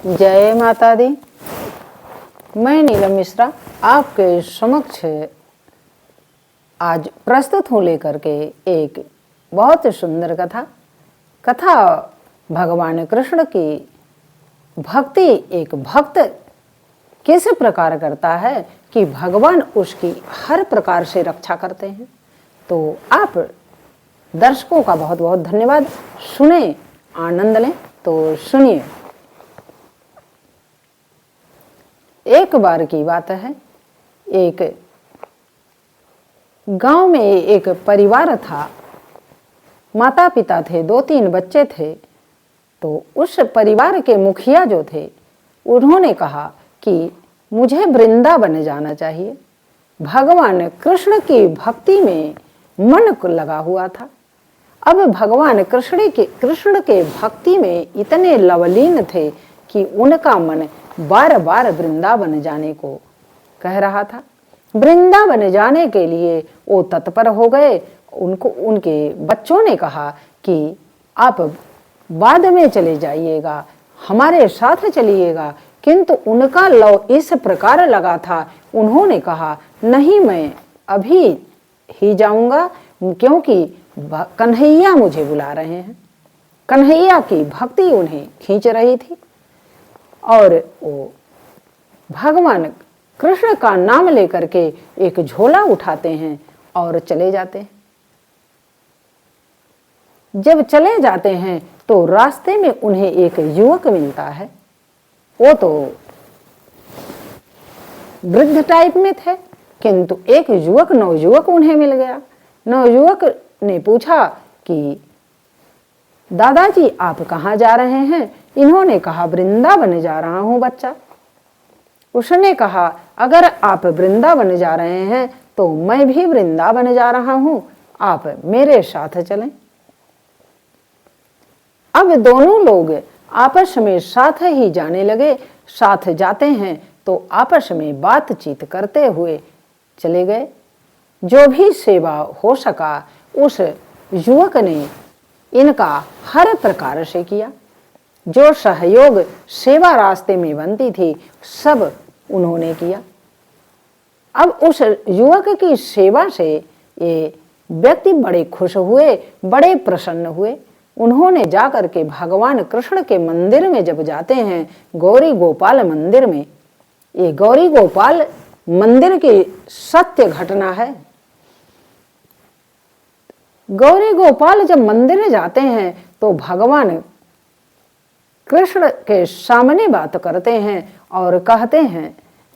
जय माता दी। मैं नीलम मिश्रा आपके समक्ष आज प्रस्तुत हूँ लेकर के एक बहुत सुंदर कथा भगवान कृष्ण की भक्ति। एक भक्त किस प्रकार करता है कि भगवान उसकी हर प्रकार से रक्षा करते हैं। तो आप दर्शकों का बहुत बहुत धन्यवाद। सुने, आनंद लें। तो सुनिए। एक बार की बात है, एक गांव में एक परिवार था। माता पिता थे, 2-3 बच्चे थे। तो उस परिवार के मुखिया जो थे, उन्होंने कहा कि मुझे वृंदावन जाना चाहिए। भगवान कृष्ण की भक्ति में मन लगा हुआ था। अब भगवान कृष्ण के भक्ति में इतने लवलीन थे कि उनका मन बार बार वृंदावन जाने को कह रहा था। वृंदावन जाने के लिए वो तत्पर हो गए। उनके बच्चों ने कहा कि आप बाद में चले जाइएगा, हमारे साथ चलिएगा। किंतु उनका लव इस प्रकार लगा था, उन्होंने कहा नहीं, मैं अभी ही जाऊंगा, क्योंकि कन्हैया मुझे बुला रहे हैं। कन्हैया की भक्ति उन्हें खींच रही थी और वो भगवान कृष्ण का नाम लेकर के एक झोला उठाते हैं और चले जाते हैं। जब चले जाते हैं तो रास्ते में उन्हें एक युवक मिलता है। वो तो वृद्ध टाइप में थे, किंतु एक नवयुवक उन्हें मिल गया। नवयुवक ने पूछा कि दादाजी आप कहाँ जा रहे हैं? इन्होंने कहा वृंदावन जा रहा हूँ बच्चा। उसने कहा अगर आप वृंदावन जा रहे हैं तो मैं भी वृंदावन जा रहा हूँ, आप मेरे साथ चलें। अब दोनों लोग आपस में साथ ही जाने लगे। साथ जाते हैं तो आपस में बातचीत करते हुए चले गए। जो भी सेवा हो सका उस युवक ने इनका हर प्रकार से किया। जो सहयोग सेवा रास्ते में बनती थी सब उन्होंने किया। अब उस युवक की सेवा से ये व्यक्ति बड़े खुश हुए, बड़े प्रसन्न हुए। उन्होंने जाकर के भगवान कृष्ण के मंदिर में जब जाते हैं, गौरी गोपाल मंदिर में, ये गौरी गोपाल मंदिर की सत्य घटना है। गौरी गोपाल जब मंदिर में जाते हैं तो भगवान कृष्ण के सामने बात करते हैं और कहते हैं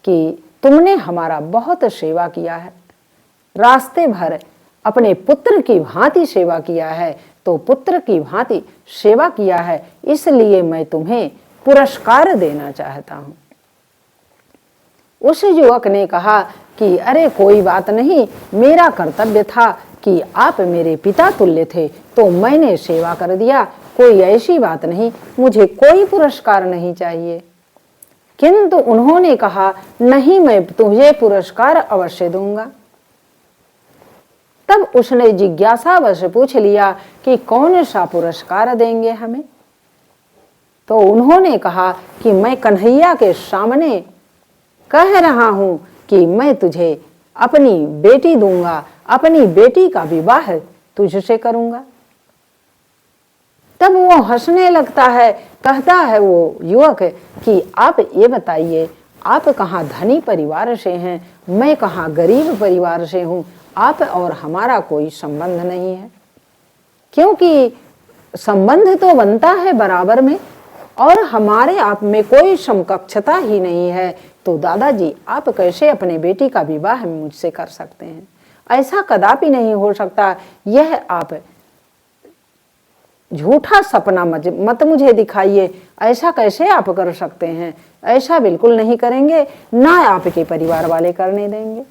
कि तुमने हमारा बहुत सेवा किया है, रास्ते भर अपने पुत्र की भांति सेवा किया है, तो पुत्र की भांति सेवा किया है, इसलिए मैं तुम्हें पुरस्कार देना चाहता हूं। उस युवक ने कहा कि अरे कोई बात नहीं, मेरा कर्तव्य था कि आप मेरे पिता तुल्य थे तो मैंने सेवा कर दिया, कोई ऐसी बात नहीं, मुझे कोई पुरस्कार नहीं चाहिए। किंतु उन्होंने कहा नहीं, मैं तुझे पुरस्कार अवश्य दूंगा। तब उसने जिज्ञासावश पूछ लिया कि कौन सा पुरस्कार देंगे हमें? तो उन्होंने कहा कि मैं कन्हैया के सामने कह रहा हूं कि मैं तुझे अपनी बेटी दूंगा, अपनी बेटी का विवाह तुझसे करूंगा। तब वो हंसने लगता है। कहता है वो युवक कि आप ये बताइए, आप कहाँ धनी परिवार से हैं, मैं कहाँ गरीब परिवार से हूँ, आप और हमारा कोई संबंध नहीं है। क्योंकि संबंध तो बनता है बराबर में और हमारे आप में कोई समकक्षता ही नहीं है, तो दादाजी आप कैसे अपने बेटी का विवाह मुझसे कर सकते हैं? ऐसा कदापि नहीं हो सकता। यह आप झूठा सपना मत मुझे दिखाइए। ऐसा कैसे आप कर सकते हैं? ऐसा बिल्कुल नहीं करेंगे, ना आपके परिवार वाले करने देंगे।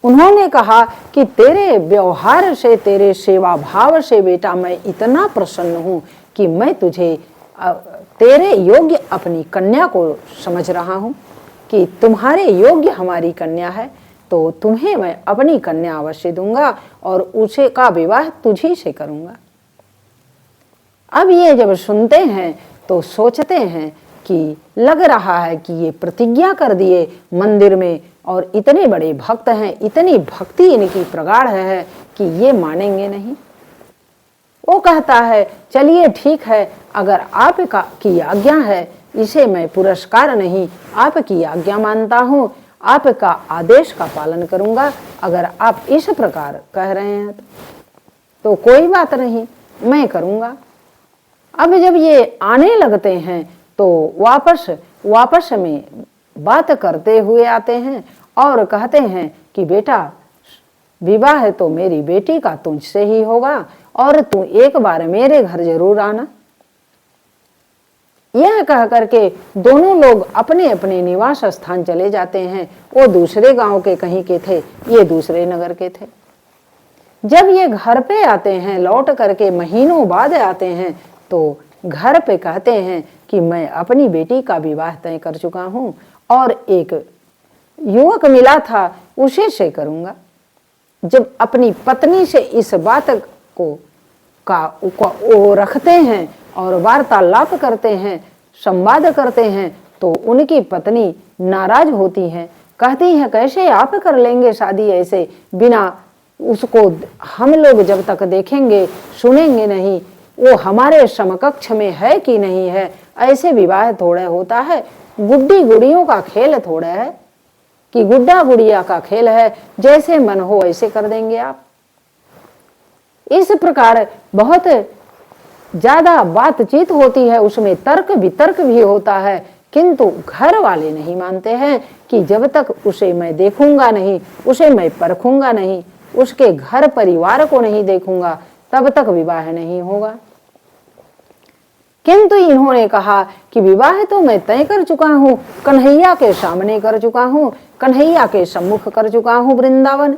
उन्होंने कहा कि तेरे व्यवहार से, तेरे सेवा भाव से बेटा मैं इतना प्रसन्न हूं कि मैं तुझे तेरे योग्य अपनी कन्या को समझ रहा हूं कि तुम्हारे योग्य हमारी कन्या है, तो तुम्हें मैं अपनी कन्या अवश्य दूंगा और उसे का विवाह तुझी से करूंगा। अब ये जब सुनते हैं तो सोचते हैं कि लग रहा है कि ये प्रतिज्ञा कर दिए मंदिर में और इतने बड़े भक्त हैं, इतनी भक्ति इनकी प्रगाढ़ है कि ये मानेंगे नहीं। वो कहता है चलिए ठीक है, अगर आपका की आज्ञा है, इसे मैं पुरस्कार नहीं आपकी आज्ञा मानता हूँ, आपका आदेश का पालन करूँगा। अगर आप इस प्रकार कह रहे हैं तो कोई बात नहीं, मैं करूँगा। अब जब ये आने लगते हैं तो वापस में बात करते हुए आते हैं और कहते हैं कि बेटा, विवाह तो मेरी बेटी का तुझसे ही होगा और तू एक बार मेरे घर जरूर आना। यह कह करके दोनों लोग अपने अपने निवास स्थान चले जाते हैं। वो दूसरे गांव के कहीं के थे, ये दूसरे नगर के थे। जब ये घर पे आते हैं, लौट करके महीनों बाद आते हैं, तो घर पे कहते हैं कि मैं अपनी बेटी का विवाह तय कर चुका हूँ और एक युवक मिला था उसी से करूँगा। जब अपनी पत्नी से इस बात को वो रखते हैं और वार्तालाप करते हैं, संवाद करते हैं, तो उनकी पत्नी नाराज होती हैं, कहती हैं कैसे आप कर लेंगे शादी ऐसे बिना उसको हम लोग जब तक देखेंगे सुनेंगे नहीं, वो हमारे समकक्ष में है कि नहीं है। ऐसे विवाह थोड़ा होता है, गुड्डी गुड़ियों का खेल थोड़ा है कि गुड्डा गुड़िया का खेल है, जैसे मन हो ऐसे कर देंगे आप। इस प्रकार बहुत ज्यादा बातचीत होती है, उसमें तर्क वितर्क भी होता है, किंतु घर वाले नहीं मानते हैं कि जब तक उसे मैं देखूंगा नहीं, उसे मैं परखूंगा नहीं, उसके घर परिवार को नहीं देखूंगा, तब तक विवाह नहीं होगा। किंतु इन्होंने कहा कि विवाह तो मैं तय कर चुका हूं, कन्हैया के सामने कर चुका हूं, कन्हैया के सम्मुख कर चुका हूं वृंदावन।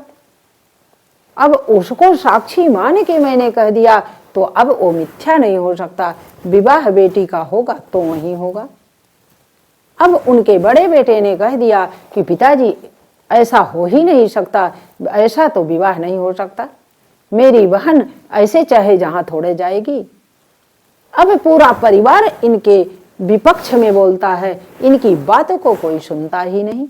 अब उसको साक्षी मान के मैंने कह दिया तो अब वो मिथ्या नहीं हो सकता, विवाह बेटी का होगा तो वहीं होगा। अब उनके बड़े बेटे ने कह दिया कि पिताजी ऐसा हो ही नहीं सकता, ऐसा तो विवाह नहीं हो सकता, मेरी बहन ऐसे चाहे जहां थोड़े जाएगी। अब पूरा परिवार इनके विपक्ष में बोलता है, इनकी बातों को कोई सुनता ही नहीं।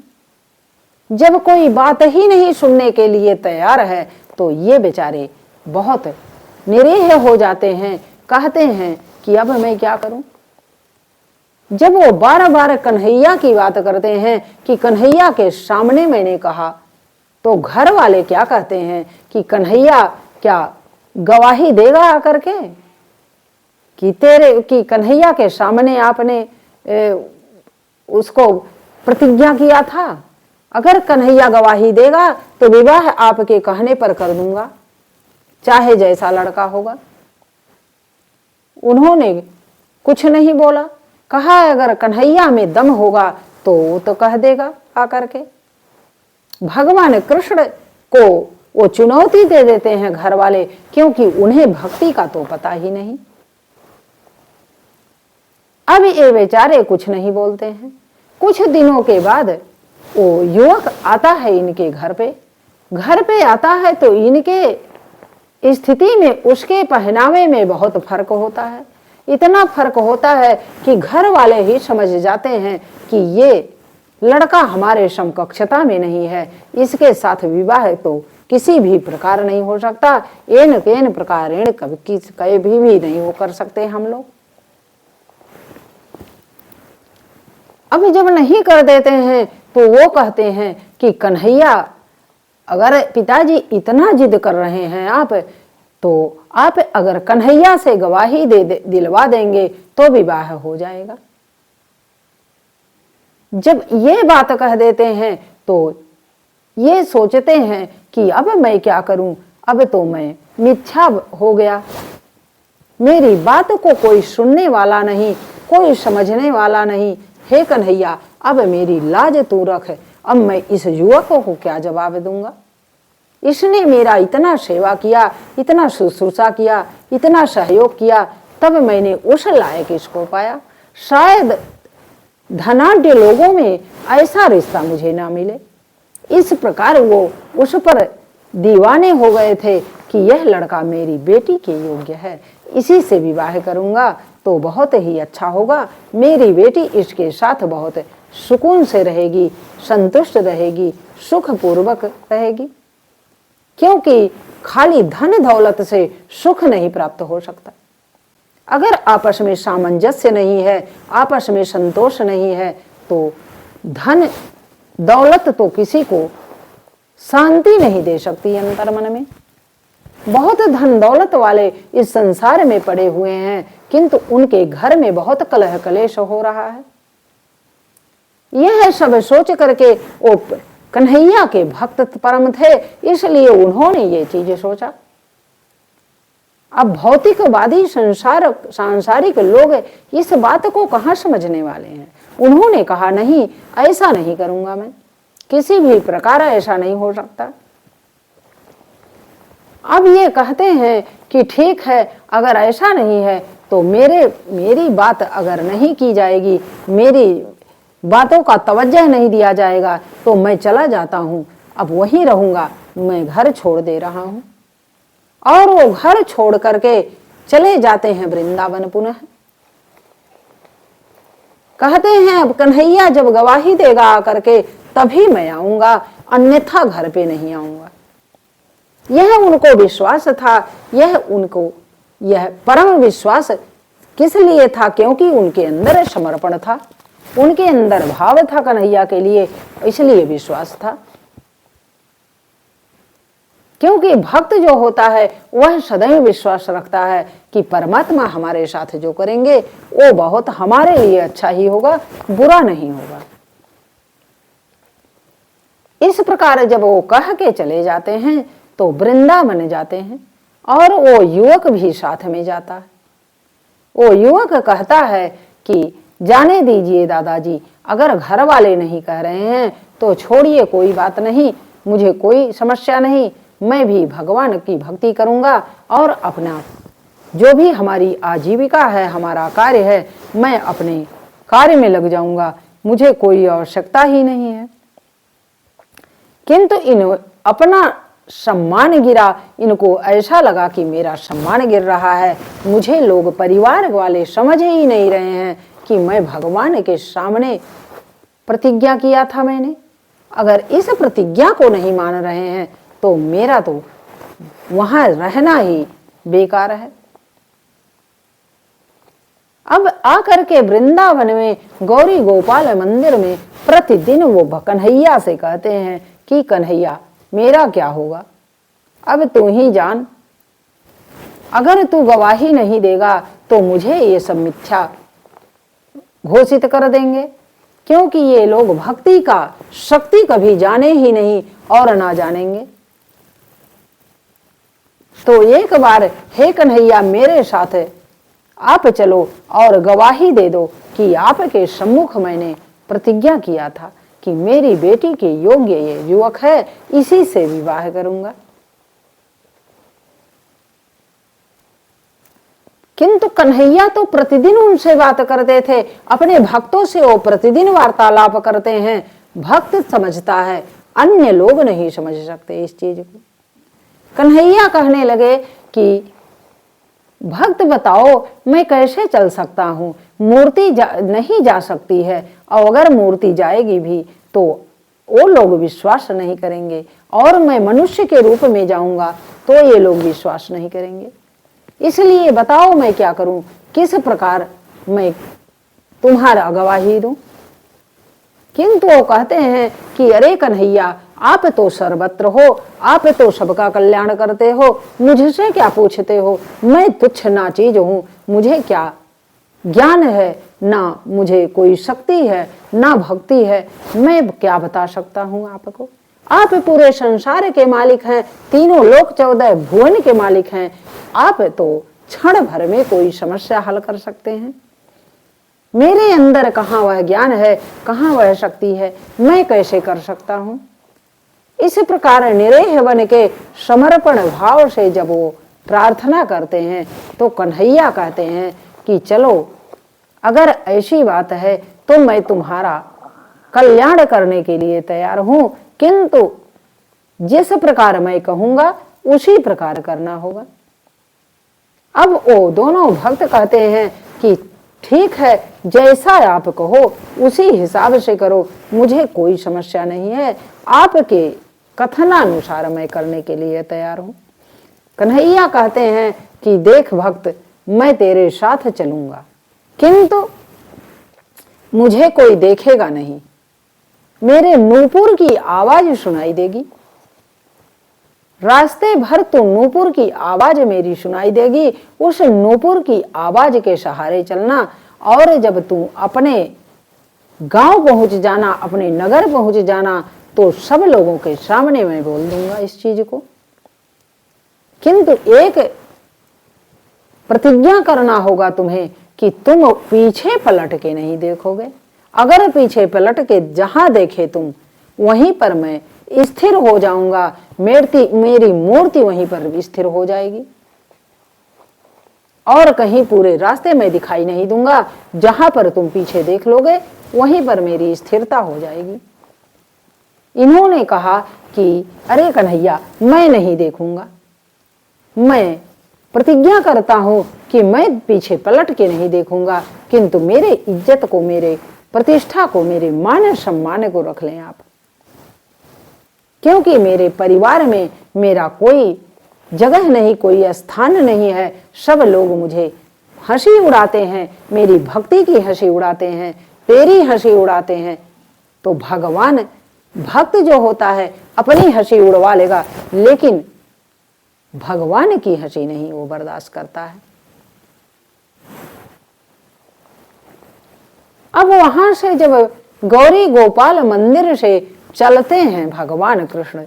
जब कोई बात ही नहीं सुनने के लिए तैयार है तो ये बेचारे बहुत निरीह हो जाते हैं, कहते हैं कि अब मैं क्या करूं। जब वो बार बार कन्हैया की बात करते हैं कि कन्हैया के सामने मैंने कहा, तो घर वाले क्या कहते हैं कि कन्हैया क्या गवाही देगा आकर के कि कन्हैया के सामने आपने उसको प्रतिज्ञा किया था, अगर कन्हैया गवाही देगा तो विवाह आपके कहने पर कर दूंगा, चाहे जैसा लड़का होगा। उन्होंने कुछ नहीं बोला, कहा अगर कन्हैया में दम होगा तो वो तो कह देगा आकर के। भगवान कृष्ण को वो चुनौती दे देते हैं घर वाले, क्योंकि उन्हें भक्ति का तो पता ही नहीं। अब ये बेचारे कुछ नहीं बोलते हैं। कुछ दिनों के बाद वो युवक आता है इनके घर पे आता है तो इनके स्थिति में उसके पहनावे में बहुत फर्क होता है। इतना फर्क होता है कि घर वाले ही समझ जाते हैं कि ये लड़का हमारे समकक्षता में नहीं है, इसके साथ विवाह तो किसी भी प्रकार नहीं हो सकता, एन केन प्रकार कभी भी नहीं हो कर सकते हम लोग। अब जब नहीं कर देते हैं तो वो कहते हैं कि कन्हैया, अगर पिताजी इतना जिद कर रहे हैं आप, तो आप अगर कन्हैया से गवाही दिलवा देंगे तो विवाह हो जाएगा। जब ये बात कह देते हैं तो ये सोचते हैं कि अब मैं क्या करूं, अब तो मैं मिथ्या हो गया, मेरी बात को कोई सुनने वाला नहीं, कोई समझने वाला नहीं। हे कन्हैया, अब मेरी लाज तू रख, अब मैं इस युवक को क्या जवाब दूंगा। इसने मेरा इतना सेवा किया, इतना शुश्रूषा किया, इतना सहयोग किया, तब मैंने उस लायक इसको पाया। शायद धनाढ्य लोगों में ऐसा रिश्ता मुझे ना मिले। इस प्रकार वो उस पर दीवाने हो गए थे कि यह लड़का मेरी बेटी के योग्य है, इसी से विवाह करूंगा, तो बहुत ही अच्छा होगा। मेरी बेटी इसके साथ बहुत सुकून से रहेगी, संतुष्ट रहेगी, सुखपूर्वक रहेगी। क्योंकि खाली धन दौलत से सुख नहीं प्राप्त हो सकता। अगर आपस में सामंजस्य नहीं है, आपस में संतोष नहीं है, तो धन दौलत तो किसी को शांति नहीं दे सकती अंतर मन में। बहुत धन दौलत वाले इस संसार में पड़े हुए हैं, किंतु उनके घर में बहुत कलह कलेश हो रहा है। यह सब सोच करके वो कन्हैया के भक्त परम थे, इसलिए उन्होंने ये चीजें सोचा। अब भौतिकवादी सांसारिक लोग इस बात को कहाँ समझने वाले हैं। उन्होंने कहा नहीं, ऐसा नहीं करूंगा मैं, किसी भी प्रकार ऐसा नहीं हो सकता। अब ये कहते हैं कि ठीक है, अगर ऐसा नहीं है तो मेरी बात अगर नहीं की जाएगी, मेरी बातों का तवज्जो नहीं दिया जाएगा, तो मैं चला जाता हूं, अब वहीं रहूंगा, मैं घर छोड़ दे रहा हूं। और वो घर छोड़ करके चले जाते हैं वृंदावन पुनः। कहते हैं अब कन्हैया जब गवाही देगा आकर के तभी मैं आऊंगा, अन्यथा घर पे नहीं आऊंगा। यह उनको विश्वास था। यह परम विश्वास किस लिए था? क्योंकि उनके अंदर समर्पण था, उनके अंदर भाव था कन्हैया के लिए, इसलिए विश्वास था। क्योंकि भक्त जो होता है वह सदैव विश्वास रखता है कि परमात्मा हमारे साथ जो करेंगे वो बहुत हमारे लिए अच्छा ही होगा, बुरा नहीं होगा। इस प्रकार जब वो कह के चले जाते हैं तो वृंदावन जाते हैं, और वो युवक भी साथ में जाता है। वो युवक कहता है कि जाने दीजिए दादाजी, अगर घर वाले नहीं कह रहे हैं तो छोड़िए, कोई बात नहीं, मुझे कोई समस्या नहीं, मैं भी भगवान की भक्ति करूंगा और अपना जो भी हमारी आजीविका है, हमारा कार्य है, मैं अपने कार्य में लग जाऊंगा, मुझे कोई आवश्यकता ही नहीं है। किंतु अपना सम्मान गिरा, इनको ऐसा लगा कि मेरा सम्मान गिर रहा है, मुझे लोग परिवार वाले समझ ही नहीं रहे हैं कि मैं भगवान के सामने प्रतिज्ञा किया था मैंने। अगर इस प्रतिज्ञा को नहीं मान रहे हैं तो मेरा तो वहां रहना ही बेकार है। अब आकर के वृंदावन में गौरी गोपाल मंदिर में प्रतिदिन वो कन्हैया से कहते हैं कि कन्हैया मेरा क्या होगा, अब तू ही जान, अगर तू गवाही नहीं देगा तो मुझे ये सब मिथ्या घोषित कर देंगे। क्योंकि ये लोग भक्ति का शक्ति कभी जाने ही नहीं और ना जानेंगे। तो एक बार हे कन्हैया मेरे साथ आप चलो और गवाही दे दो कि आपके सम्मुख मैंने प्रतिज्ञा किया था कि मेरी बेटी के योग्य ये युवक है, इसी से विवाह करूंगा। किंतु कन्हैया तो प्रतिदिन उनसे बात करते थे, अपने भक्तों से वो प्रतिदिन वार्तालाप करते हैं। भक्त समझता है, अन्य लोग नहीं समझ सकते इस चीज को। कन्हैया कहने लगे कि भक्त बताओ मैं कैसे चल सकता हूँ, मूर्ति नहीं जा सकती है, और अगर मूर्ति जाएगी भी तो वो लोग विश्वास नहीं करेंगे, और मैं मनुष्य के रूप में जाऊंगा तो ये लोग विश्वास नहीं करेंगे। इसलिए बताओ मैं क्या करूं, किस प्रकार मैं तुम्हारा गवाही दूं। किंतु वो कहते हैं कि अरे कन्हैया आप तो सर्वत्र हो, आप तो सबका कल्याण करते हो, मुझसे क्या पूछते हो, मैं तुच्छ ना चीज हूं, मुझे क्या ज्ञान है, ना मुझे कोई शक्ति है, ना भक्ति है, मैं क्या बता सकता हूं आपको। आप पूरे संसार के मालिक हैं, तीनों लोक 14 भुवन के मालिक हैं, आप तो क्षण भर में कोई समस्या हल कर सकते हैं। मेरे अंदर कहाँ वह ज्ञान है, कहाँ वह शक्ति है, मैं कैसे कर सकता हूं। इस प्रकार निरेह बन के समर्पण भाव से जब वो प्रार्थना करते हैं तो कन्हैया कहते हैं कि चलो अगर ऐसी बात है तो मैं तुम्हारा कल्याण करने के लिए तैयार हूं, किंतु जिस प्रकार मैं कहूंगा उसी प्रकार करना होगा। अब वो दोनों भक्त कहते हैं कि ठीक है, जैसा आप कहो उसी हिसाब से करो, मुझे कोई समस्या नहीं है, आपके कथनानुसार मैं करने के लिए तैयार हूं। कन्हैया कहते हैं कि देख भक्त, मैं तेरे साथ चलूंगा, किंतु मुझे कोई देखेगा नहीं, मेरे नूपुर की आवाज सुनाई देगी, रास्ते भर तो नूपुर की आवाज मेरी सुनाई देगी, उस नूपुर की आवाज के सहारे चलना, और जब तू अपने गांव पहुंच जाना, अपने नगर पहुंच जाना, तो सब लोगों के सामने मैं बोल दूंगा इस चीज को। किंतु एक प्रतिज्ञा करना होगा तुम्हें कि तुम पीछे पलट के नहीं देखोगे। अगर पीछे पलट के जहां देखे तुम, वहीं पर मैं स्थिर हो जाऊंगा, मेरी मूर्ति वहीं पर स्थिर हो जाएगी, और कहीं पूरे रास्ते में दिखाई नहीं दूंगा। जहां पर तुम पीछे देख लोगे वहीं पर मेरी स्थिरता हो जाएगी। इन्होंने कहा कि अरे कन्हैया, मैं नहीं देखूंगा, मैं प्रतिज्ञा करता हूं कि मैं पीछे पलट के नहीं देखूंगा, किंतु मेरे इज्जत को, मेरे प्रतिष्ठा को, मेरे मान सम्मान को रख लें आप, क्योंकि मेरे परिवार में मेरा कोई जगह नहीं, कोई स्थान नहीं है। सब लोग मुझे हंसी उड़ाते हैं, मेरी भक्ति की हंसी उड़ाते हैं, तेरी हंसी उड़ाते हैं। तो भगवान, भक्त जो होता है अपनी हंसी उड़वा लेगा, लेकिन भगवान की हंसी नहीं वो बर्दाश्त करता है। अब वहां से जब गौरी गोपाल मंदिर से चलते हैं भगवान कृष्ण,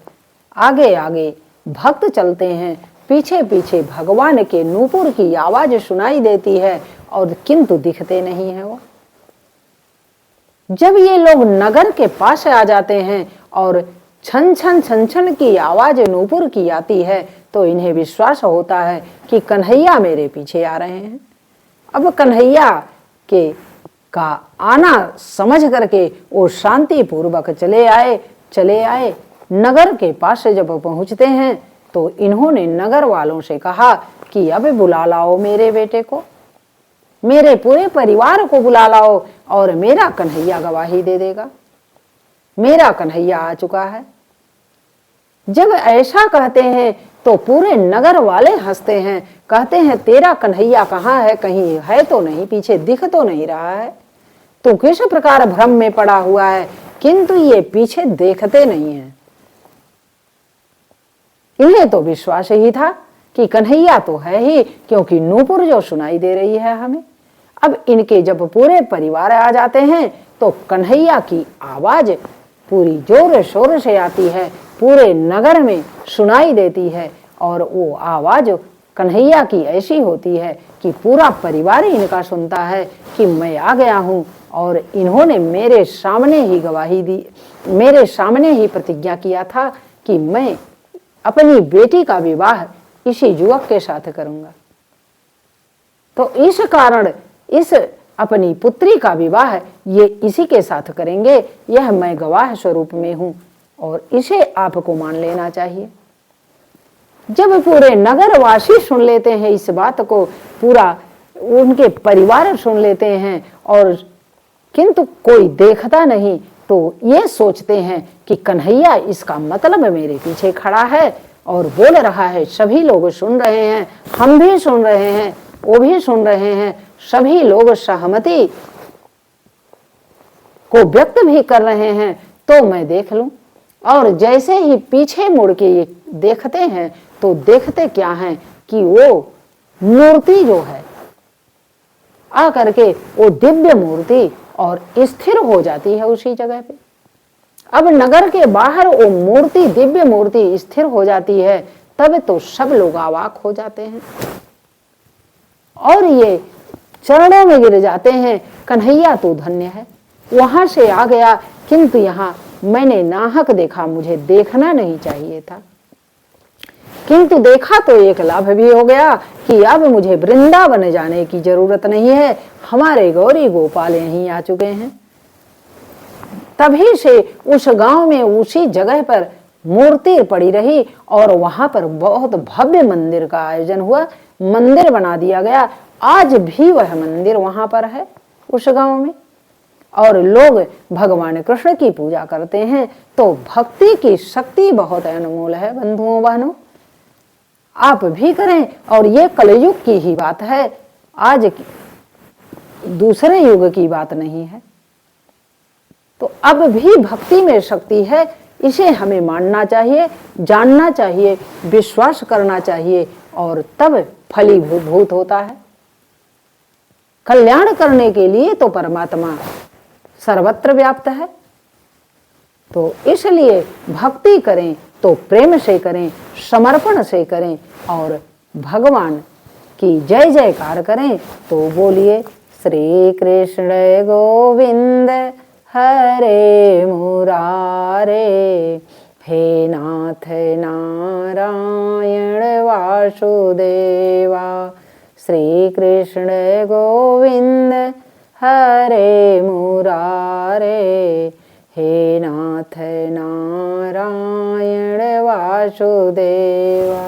आगे आगे भक्त चलते हैं, पीछे पीछे भगवान के नूपुर की आवाज सुनाई देती है, और किंतु दिखते नहीं है वो। जब ये लोग नगर के पास आ जाते हैं और छन छन छन छन की आवाज नूपुर की आती है, तो इन्हें विश्वास होता है कि कन्हैया मेरे पीछे आ रहे हैं। अब कन्हैया के का आना समझ करके वो शांति पूर्वक चले आए। नगर के पास से जब पहुंचते हैं तो इन्होंने नगर वालों से कहा कि अब बुला लाओ मेरे बेटे को, मेरे पूरे परिवार को बुला लाओ, और मेरा कन्हैया गवाही दे देगा, मेरा कन्हैया आ चुका है। जब ऐसा कहते हैं तो पूरे नगर वाले हंसते हैं, कहते हैं तेरा कन्हैया कहाँ है, कहीं है तो नहीं, पीछे दिख तो नहीं रहा है, तो किस प्रकार भ्रम में पड़ा हुआ है। किंतु ये पीछे देखते नहीं हैं। इन्हें तो विश्वास ही था कि कन्हैया तो है ही, क्योंकि नूपुर जो सुनाई दे रही है हमें। अब इनके जब पूरे परिवार आ जाते हैं तो कन्हैया की आवाज पूरी जोर शोर से आती है, पूरे नगर में सुनाई देती है, और वो आवाज कन्हैया की ऐसी होती है कि पूरा परिवार इनका सुनता है कि मैं आ गया हूँ, और इन्होंने मेरे सामने ही गवाही दी, मेरे सामने ही प्रतिज्ञा किया था कि मैं अपनी बेटी का विवाह इसी युवक के साथ करूंगा। तो इस कारण इस अपनी पुत्री का विवाह ये इसी के साथ करेंगे, यह मैं गवाह स्वरूप में हूं, और इसे आपको मान लेना चाहिए। जब पूरे नगरवासी सुन लेते हैं इस बात को, पूरा उनके परिवार सुन लेते हैं, और किंतु कोई देखता नहीं, तो ये सोचते हैं कि कन्हैया इसका मतलब मेरे पीछे खड़ा है और बोल रहा है, सभी लोग सुन रहे हैं, हम भी सुन रहे हैं, वो भी सुन रहे हैं, सभी लोग सहमति को व्यक्त भी कर रहे हैं, तो मैं देख लूं। और जैसे ही पीछे मुड़ के ये देखते हैं तो देखते क्या हैं कि वो मूर्ति जो है आकर के वो दिव्य मूर्ति और स्थिर हो जाती है उसी जगह पे। अब नगर के बाहर वो मूर्ति, दिव्य मूर्ति स्थिर हो जाती है, तब तो सब लोग अवाक हो जाते हैं और ये चरणों में गिर जाते हैं, कन्हैया तू धन्य है, वहां से आ गया, किंतु यहाँ मैंने नाहक देखा, मुझे देखना नहीं चाहिए था, किंतु देखा तो एक लाभ भी हो गया कि अब मुझे वृंदावन जाने की जरूरत नहीं है, हमारे गौरी गोपाल यहीं आ चुके हैं। तभी से उस गांव में उसी जगह पर मूर्ति पड़ी रही और वहां पर बहुत भव्य मंदिर का आयोजन हुआ, मंदिर बना दिया गया आज भी वह मंदिर वहां पर है उस गांव में, और लोग भगवान कृष्ण की पूजा करते हैं। तो भक्ति की शक्ति बहुत अनमोल है बंधुओं बहनों, आप भी करें। और ये कलयुग की ही बात है, आज दूसरे युग की बात नहीं है। तो अब भी भक्ति में शक्ति है, इसे हमें मानना चाहिए, जानना चाहिए, विश्वास करना चाहिए, और तब फलीभूत होता है। कल्याण करने के लिए तो परमात्मा सर्वत्र व्याप्त है। तो इसलिए भक्ति करें तो प्रेम से करें, समर्पण से करें, और भगवान की जय जयकार करें। तो बोलिए श्री कृष्ण गोविंद हरे मुरारे, हे नाथ नारायण वासुदेवा। श्री कृष्ण गोविंद हरे मुरारे, हे नाथ नारायण वासुदेवा।